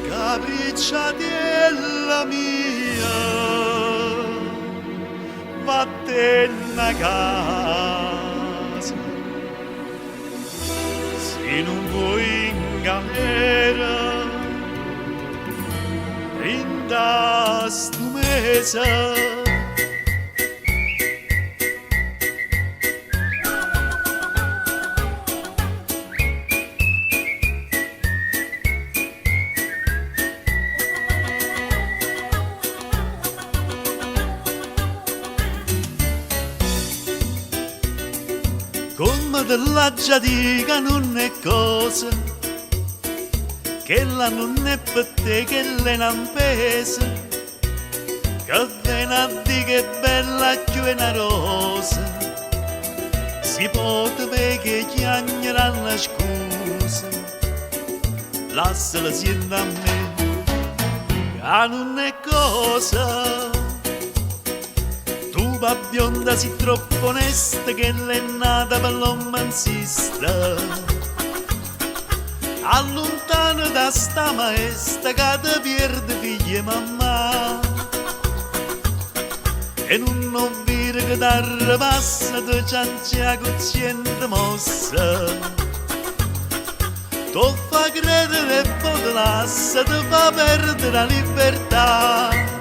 Capricciatella mia, vattene a casa, se non vuoi in galera, in da stu mese. Come te la già dica non è cosa, che la non è per te, che le non pesa, che viene a dire che è bella più una rosa, si può che chiagneranno scusa, lasciala siendo a me, che non è cosa. La bionda si troppo onesta che l'è nata per l'uomo insista. Allontana da sta maestra che ti pierde figlia e mamma. E non ho visto che t'arrivassa ti ciancia cocciente mossa. Tu fa credere e poi ti lascia, ti fa perdere la libertà.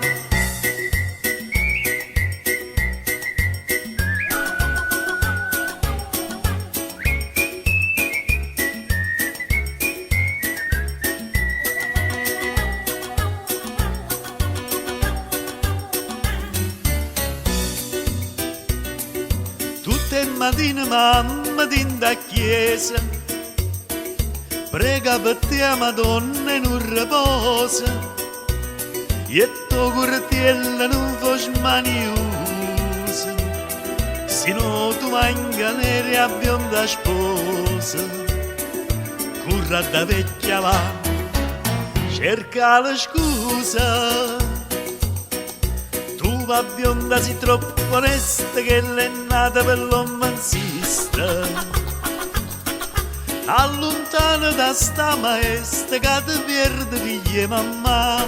Tutte mattine mamma tinda a chiesa, prega per te a Madonna in un riposo, e tuo curtiello non fos maniusa, sino tu manca nere a bionda sposa, curra da vecchia va, cerca la scusa. La bionda si troppo onesta che l'è nata per l'uomo insista. Allontana da sta maestra che ti perde figlia e mamma.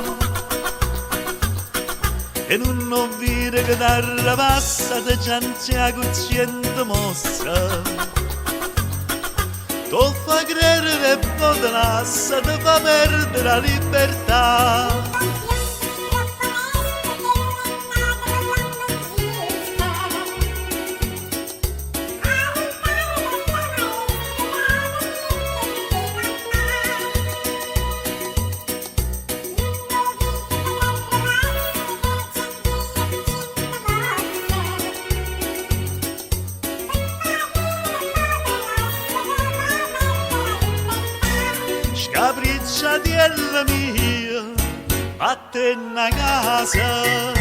E non ho visto che t'arrivassa ti ciancia cocciente mossa. Tu fa credere e poi ti lascia, ti fa perdere la libertà. Capricciatella mia, vattene a casa.